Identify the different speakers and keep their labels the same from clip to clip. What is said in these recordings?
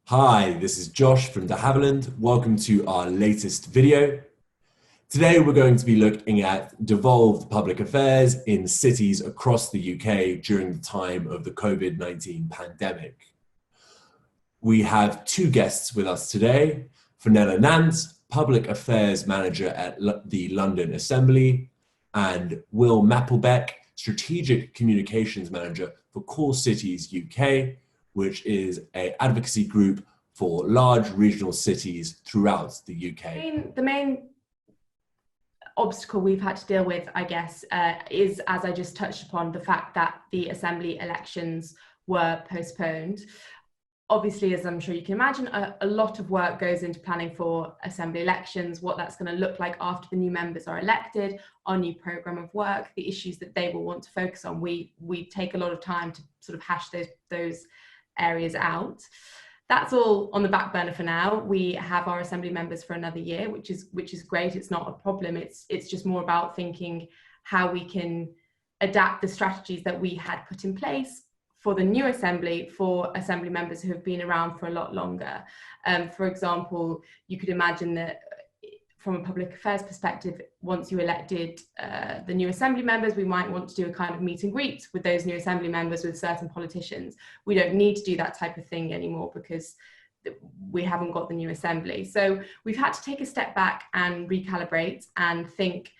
Speaker 1: Hi, this is Josh from DeHavilland. Welcome to our latest video. Today we're going to be looking at devolved public affairs in cities across the UK during the time of the COVID-19 pandemic. We have two guests with us today, Fenella Nance, Public Affairs Manager at the London Assembly, and Will Mapplebeck, Strategic Communications Manager for Core Cities UK, which is an advocacy group for large regional cities throughout the UK.
Speaker 2: The main obstacle we've had to deal with, I guess, is, as I just touched upon, the fact that the Assembly elections were postponed. Obviously, as I'm sure you can imagine, a lot of work goes into planning for Assembly elections, what that's going to look like after the new members are elected, our new programme of work, the issues that they will want to focus on. We take a lot of time to sort of hash those areas out. That's all on the back burner for now. We have our Assembly members for another year, which is great. It's not a problem. It's just more about thinking how we can adapt the strategies that we had put in place for the new Assembly, for Assembly members who have been around for a lot longer. For example, you could imagine that from a public affairs perspective, once you elected the new Assembly members, we might want to do a kind of meet and greet with those new Assembly members with certain politicians. We don't need to do that type of thing anymore because we haven't got the new Assembly. So we've had to take a step back and recalibrate and think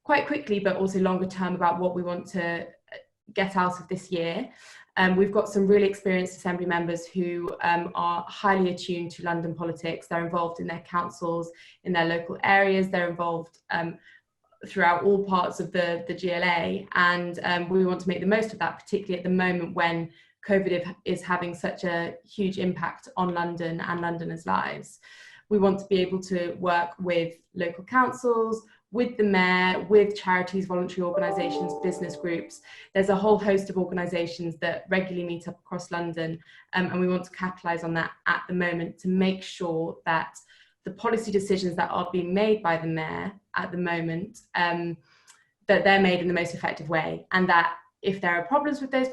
Speaker 2: quite quickly, but also longer term, about what we want to get out of this year. We've got some really experienced Assembly members who are highly attuned to London politics. They're involved in their councils, in their local areas. They're involved throughout all parts of the GLA. And we want to make the most of that, particularly at the moment when COVID is having such a huge impact on London and Londoners' lives. We want to be able to work with local councils, with the mayor, with charities, voluntary organisations, business groups. There's a whole host of organisations that regularly meet up across London, and we want to capitalise on that at the moment to make sure that the policy decisions that are being made by the mayor at the moment, that they're made in the most effective way, and that if there are problems with those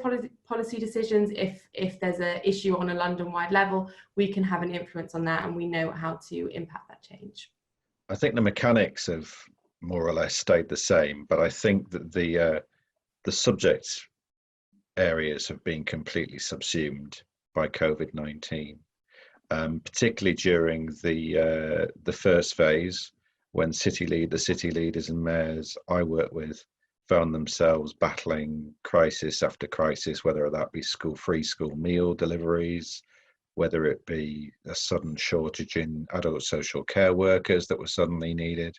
Speaker 2: policy decisions, if there's an issue on a London-wide level, we can have an influence on that and we know how to impact that change.
Speaker 3: I think the mechanics have more or less stayed the same, but I think that the subject areas have been completely subsumed by COVID-19, particularly during the first phase, when the city leaders and mayors I work with found themselves battling crisis after crisis, whether that be free school meal deliveries, whether it be a sudden shortage in adult social care workers that were suddenly needed.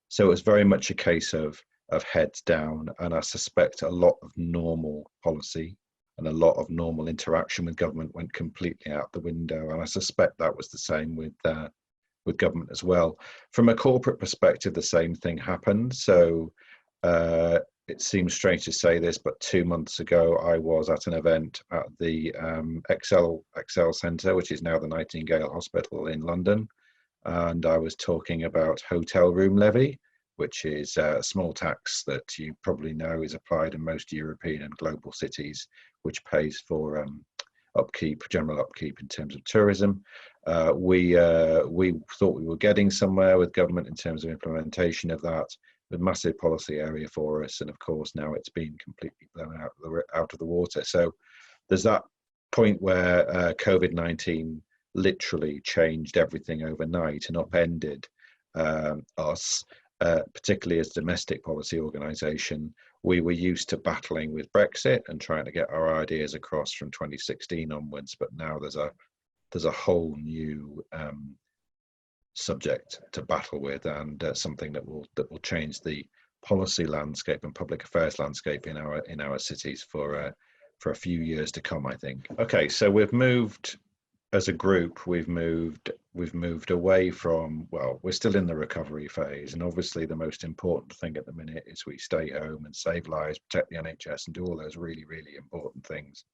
Speaker 3: So it was very much a case of heads down, and I suspect a lot of normal policy and a lot of normal interaction with government went completely out the window, and I suspect that was the same with government as well. From a corporate perspective, the same thing happened. So it seems strange to say this, but 2 months ago I was at an event at the Excel Centre, which is now the Nightingale Hospital in London, and I was talking about hotel room levy, which is a small tax that you probably know is applied in most European and global cities, which pays for general upkeep in terms of tourism. We thought we were getting somewhere with government in terms of implementation of that, with massive policy area for us, and of course now it's been completely blown out of the water. So there's that point where COVID-19 literally changed everything overnight and upended us, particularly as a domestic policy organisation. We were used to battling with Brexit and trying to get our ideas across from 2016 onwards, but now there's a whole new subject to battle with, and something that will change the policy landscape and public affairs landscape in our cities for a few years to come, I think. Okay, so we've moved as a group. We've moved away from, well, we're still in the recovery phase, and obviously the most important thing at the minute is we stay home and save lives, protect the NHS, and do all those really, really important things.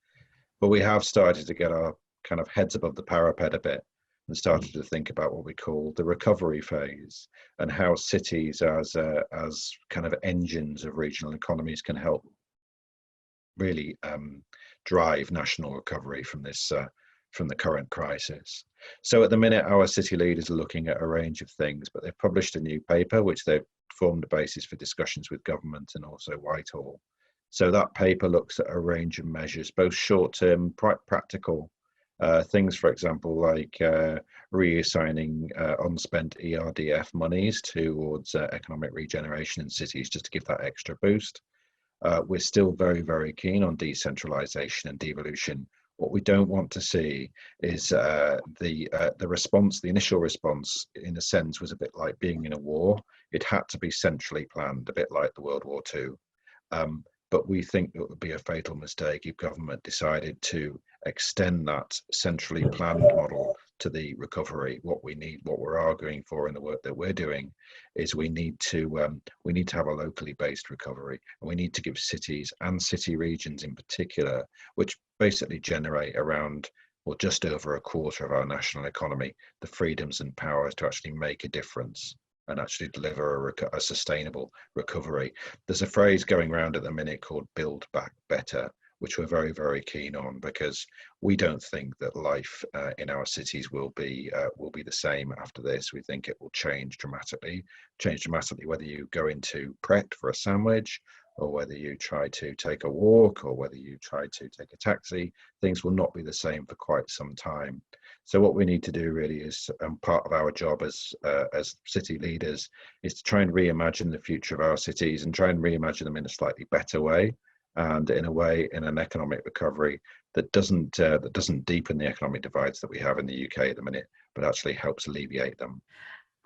Speaker 3: But we have started to get our kind of heads above the parapet a bit and started to think about what we call the recovery phase, and how cities as kind of engines of regional economies can help really drive national recovery from this from the current crisis. So at the minute, our city leaders are looking at a range of things, but they've published a new paper, which they've formed a basis for discussions with government and also Whitehall. So that paper looks at a range of measures, both short-term, practical things, for example, like reassigning unspent ERDF monies towards economic regeneration in cities, just to give that extra boost. We're still very, very keen on decentralisation and devolution. What we don't want to see is the response. The initial response, in a sense, was a bit like being in a war. It had to be centrally planned, a bit like the World War II. But we think it would be a fatal mistake if government decided to extend that centrally planned model to the recovery. What we need, what we're arguing for in the work that we're doing, is we need to have a locally based recovery, and we need to give cities and city regions in particular, which basically generate around or just over a quarter of our national economy, the freedoms and powers to actually make a difference and actually deliver a sustainable recovery. There's a phrase going around at the minute called "build back better," which we're very, very keen on, because we don't think that life in our cities will be the same after this. We think it will change dramatically, whether you go into Pret for a sandwich, or whether you try to take a walk, or whether you try to take a taxi. Things will not be the same for quite some time. So what we need to do really is, part of our job as city leaders, is to try and reimagine the future of our cities and try and reimagine them in a slightly better way, and in an economic recovery that doesn't deepen the economic divides that we have in the UK at the minute, but actually helps alleviate them.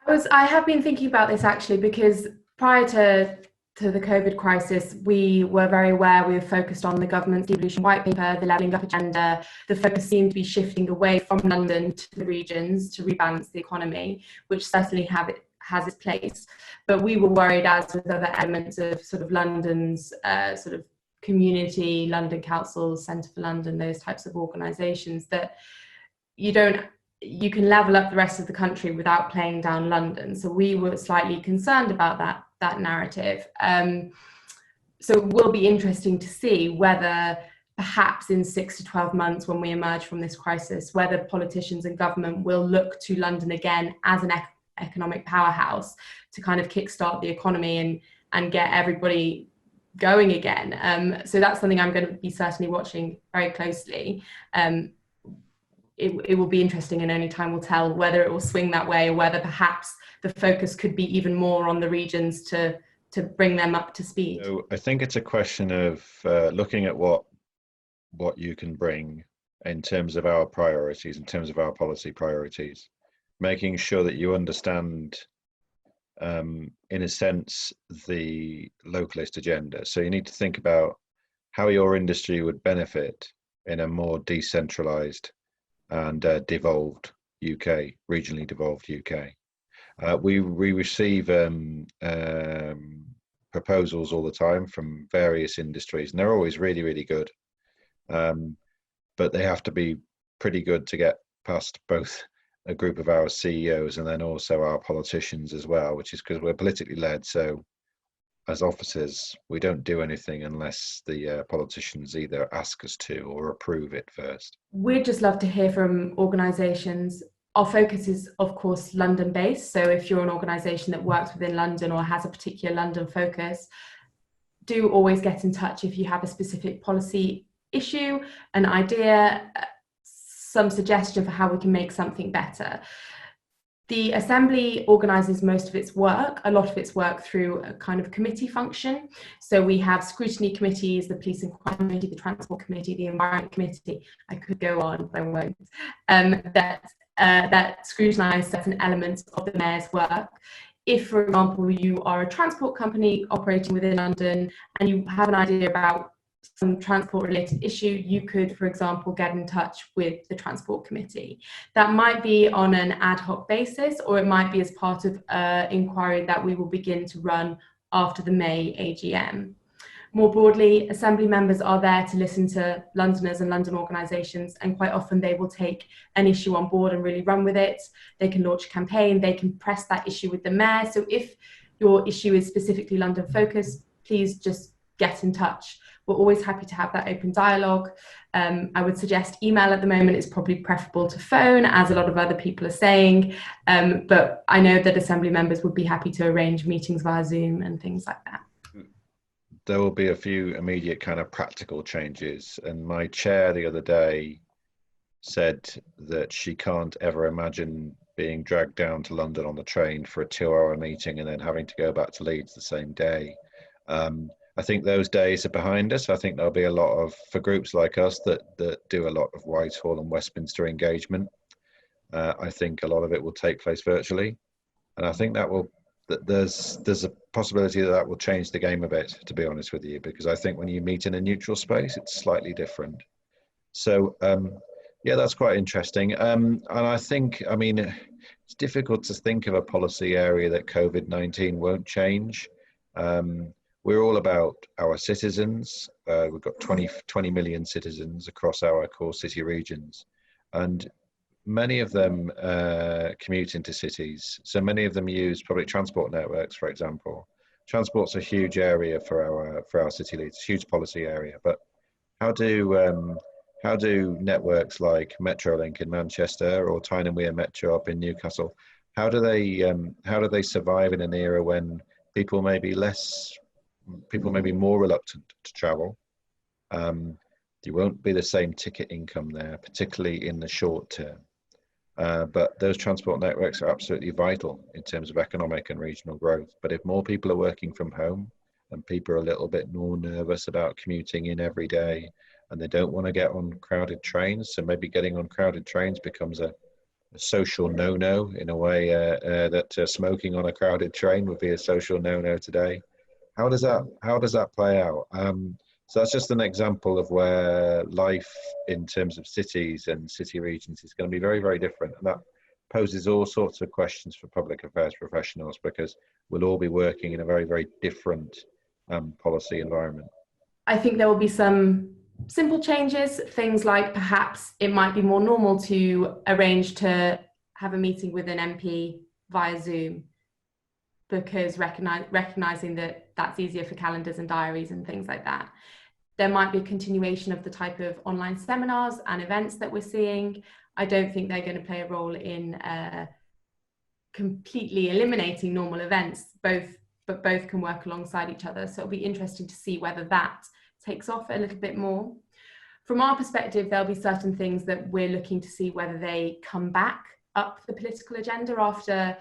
Speaker 2: I have been thinking about this actually, because prior to the COVID crisis, we were very aware, we were focused on the government's devolution white paper, the levelling up agenda. The focus seemed to be shifting away from London to the regions to rebalance the economy, which certainly has its place. But we were worried, as with other elements of sort of London's sort of community, London Council, Centre for London, those types of organisations, that you can level up the rest of the country without playing down London. So we were slightly concerned about that narrative. So it will be interesting to see whether perhaps in 6 to 12 months, when we emerge from this crisis, whether politicians and government will look to London again as an economic powerhouse to kind of kickstart the economy and get everybody going again. So that's something I'm going to be certainly watching very closely. It will be interesting, and only time will tell whether it will swing that way, or whether perhaps the focus could be even more on the regions to bring them up to speed.
Speaker 3: So I think it's a question of looking at what you can bring in terms of our priorities, in terms of our policy priorities, making sure that you understand, in a sense, the localist agenda. So you need to think about how your industry would benefit in a more decentralized and devolved UK, regionally devolved UK. We receive proposals all the time from various industries, and they're always really, really good. But they have to be pretty good to get past both a group of our CEOs and then also our politicians as well, which is because we're politically led. So as officers, we don't do anything unless the politicians either ask us to or approve it first.
Speaker 2: We'd just love to hear from organisations. Our focus is, of course, London-based. So if you're an organisation that works within London or has a particular London focus, do always get in touch if you have a specific policy issue, an idea, some suggestion for how we can make something better. The Assembly organises most of its work, a lot of its work, through a kind of committee function. So we have scrutiny committees, the Police and Crime Committee, the Transport Committee, the Environment Committee. I could go on, but I won't. That scrutinise certain elements of the Mayor's work. If, for example, you are a transport company operating within London and you have an idea about some transport related issue, you could, for example, get in touch with the Transport Committee. That might be on an ad hoc basis, or it might be as part of an inquiry that we will begin to run after the May AGM. More broadly, Assembly members are there to listen to Londoners and London organisations, and quite often they will take an issue on board and really run with it. They can launch a campaign, they can press that issue with the Mayor. So if your issue is specifically London focused, please just get in touch. we're always happy to have that open dialogue. I would suggest email at the moment is probably preferable to phone, as a lot of other people are saying, but I know that Assembly members would be happy to arrange meetings via Zoom and things like that.
Speaker 3: There will be a few immediate kind of practical changes, and my chair the other day said that she can't ever imagine being dragged down to London on the train for a 2-hour meeting and then having to go back to Leeds the same day. I think those days are behind us. I think there'll be a lot of, for groups like us that do a lot of Whitehall and Westminster engagement, I think a lot of it will take place virtually, and I think there's a possibility that will change the game a bit, to be honest with you, because I think when you meet in a neutral space, it's slightly different. So yeah, that's quite interesting. And I think, I mean, it's difficult to think of a policy area that COVID-19 won't change. We're all about our citizens. We've got 20 million citizens across our core city regions, and many of them commute into cities. So many of them use public transport networks, for example. Transport's a huge area for our city leaders, huge policy area. But how do networks like Metrolink in Manchester or Tyne and Wear Metro up in Newcastle, how do they survive in an era when people may be more reluctant to travel? There won't be the same ticket income there, particularly in the short term. But those transport networks are absolutely vital in terms of economic and regional growth. But if more people are working from home and people are a little bit more nervous about commuting in every day and they don't want to get on crowded trains, so maybe getting on crowded trains becomes a social no-no in a way that smoking on a crowded train would be a social no-no today. How does that play out? So that's just an example of where life in terms of cities and city regions is going to be very, very different. And that poses all sorts of questions for public affairs professionals, because we'll all be working in a very, very different policy environment.
Speaker 2: I think there will be some simple changes, things like perhaps it might be more normal to arrange to have a meeting with an MP via Zoom, because recognizing that that's easier for calendars and diaries and things like that. There might be a continuation of the type of online seminars and events that we're seeing. I don't think they're going to play a role in completely eliminating normal events, but both can work alongside each other. So it'll be interesting to see whether that takes off a little bit more. From our perspective, there'll be certain things that we're looking to see whether they come back up the political agenda after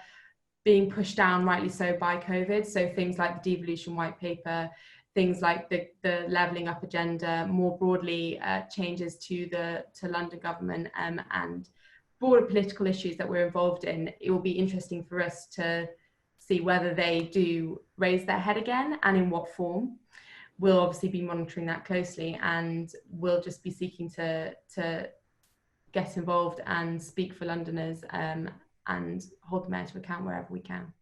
Speaker 2: being pushed down, rightly so, by COVID. So things like the devolution white paper, things like the levelling up agenda, more broadly changes to London government and broader political issues that we're involved in. It will be interesting for us to see whether they do raise their head again and in what form. We'll obviously be monitoring that closely, and we'll just be seeking to get involved and speak for Londoners and hold the mayor to account wherever we can.